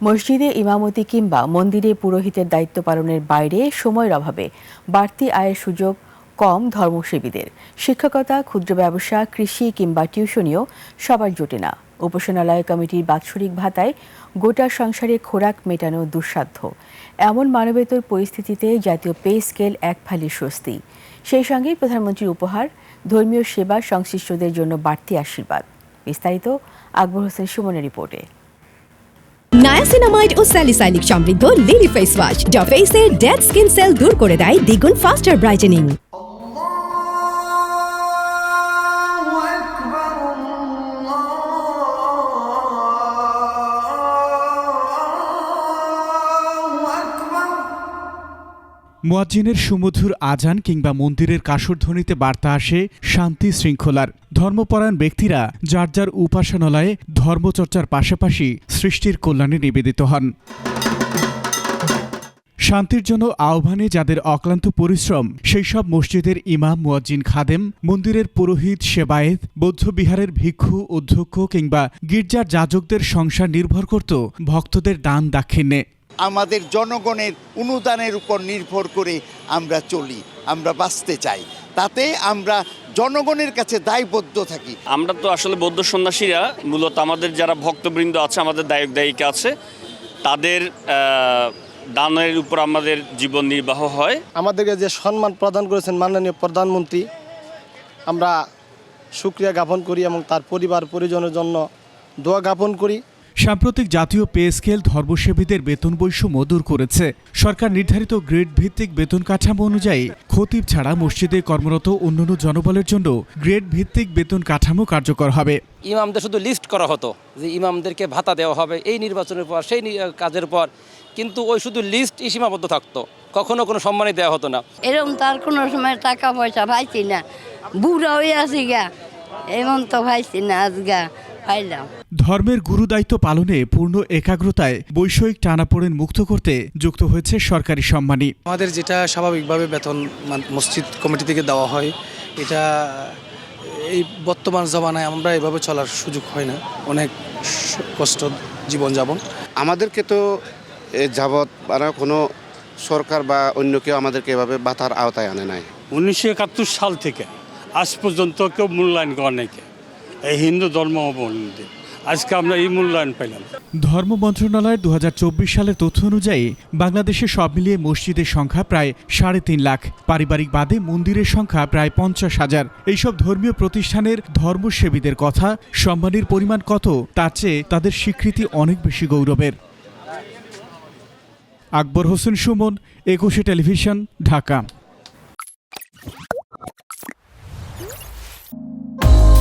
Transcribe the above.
মসজিদে ইমামতি কিংবা মন্দিরে পুরোহিতের দায়িত্ব পালনের বাইরে সময়ের অভাবে বাড়তি আয়ের সুযোগ কম ধর্মসেবীদের। শিক্ষকতা, ক্ষুদ্র ব্যবসা, কৃষি কিংবা টিউশনিও সবার জোটে না। উপাসনালয় কমিটির বাৎসরিক ভাতায় গোটা সংসারে খোরাক মেটানো দুঃসাধ্য। এমন মানবেতর পরিস্থিতিতে জাতীয় পে স্কেল এক ফালি স্বস্তি। সেই সঙ্গে প্রধানমন্ত্রীর উপহার, ধর্মীয় সেবা সংশ্লিষ্টদের জন্য বাড়তি আশীর্বাদ। বিস্তারিত আকবর হোসেন সুমনের রিপোর্টে। নায়াসিনামাইড ও স্যালিসাইলিক সমৃদ্ধ লিলি ফেস ওয়াশ যা ফেসের ডেড স্কিন সেল দূর করে দেয় দ্বিগুণ ফাস্টার ব্রাইটেনিং। মুয়াজ্জিনের সুমধুর আজান কিংবা মন্দিরের কাসরধ্বনিতে বার্তা আসে শান্তি শৃঙ্খলার। ধর্মপরায়ণ ব্যক্তিরা যার যার উপাসনালয়ে ধর্মচর্চার পাশাপাশি সৃষ্টির কল্যাণে নিবেদিত হন। শান্তির জন্য আহ্বানে যাদের অক্লান্ত পরিশ্রম, সেই সব মসজিদের ইমাম, মুয়াজ্জিন, খাদেম, মন্দিরের পুরোহিত, সেবায়েত, বৌদ্ধবিহারের ভিক্ষু, অধ্যক্ষ কিংবা গির্জার যাজকদের সংসার নির্ভর করত ভক্তদের দান দাক্ষিণ্যে। আমাদের জনগণের অনুদানের উপর নির্ভর করে আমরা চলি, আমরা বাঁচতে চাই, তাতে আমরা জনগণের কাছে দায়বদ্ধ থাকি। আমরা তো আসলে বৌদ্ধ সন্ন্যাসীরা মূলত আমাদের যারা ভক্তবৃন্দ আছে, আমাদের দায়ক দায়িকা আছে, তাদের দানের উপর আমাদের জীবন নির্বাহ হয়। আমাদেরকে যে সম্মান প্রদান করেছেন মাননীয় প্রধানমন্ত্রী, আমরা শুকরিয়া জ্ঞাপন করি এবং তার পরিবার পরিজনের জন্য দোয়া জ্ঞাপন করি। সাম্প্রতিক জাতীয় পে স্কেল ধর্মসেবীদের বেতন বৈষম্য দূর করেছে। সরকার নির্ধারিত গ্রেড ভিত্তিক বেতন কাঠামো অনুযায়ী খতিব ছাড়া মসজিদে কর্মরত অন্যান্য জনবলের জন্য গ্রেড ভিত্তিক বেতন কাঠামো কার্যকর হবে। ইমামদের শুধু লিস্ট করা হতো যে ইমামদেরকে ভাতা দেওয়া হবে এই নির্বাচনের পর, সেই কাজের পর, কিন্তু ওই শুধু লিস্ট সীমাবদ্ধ থাকতো, কখনো কোনো সম্মানই দেওয়া হতো না। এরকম তার কোনো সময় টাকা পয়সা পাইছি না, বুড়া হয়ে আছি গা, এমন তো পাইছি না আজগা পাইলাম। ধর্মের গুরুদায়িত্ব পালনে পূর্ণ একাগ্রতায় বৈষয়িক টানাপোড়েন মুক্ত করতে যুক্ত হয়েছে সরকারি সম্মানী। আমাদের যেটা স্বাভাবিকভাবে বেতন মসজিদ কমিটি থেকে দেওয়া হয়, এটা এই বর্তমান জমানায় আমরা এভাবে চলার সুযোগ হয় না, অনেক কষ্ট জীবনযাপন। আমাদেরকে তো যাবৎ কোনো সরকার বা অন্য কেউ আমাদেরকে এভাবে ভাতার আওতায় আনে নাই। 1971 সাল থেকে আজ পর্যন্ত কেউ মূল্যায়ন করে নাই এই হিন্দু ধর্মাবলম্বী। আজকে আমরা এই মূল্যায়ন পেলাম। ধর্ম মন্ত্রণালয়ের 2024 সালের তথ্য অনুযায়ী বাংলাদেশে সব মিলিয়ে মসজিদের সংখ্যা প্রায় 3.5 লাখ, পারিবারিক বাদে মন্দিরের সংখ্যা প্রায় 50,000। এইসব ধর্মীয় প্রতিষ্ঠানের ধর্মসেবীদের কথা, সম্মানের পরিমাণ কত তার চেয়ে তাদের স্বীকৃতি অনেক বেশি গৌরবের। আকবর হোসেন সুমন, 21 টেলিভিশন, ঢাকা।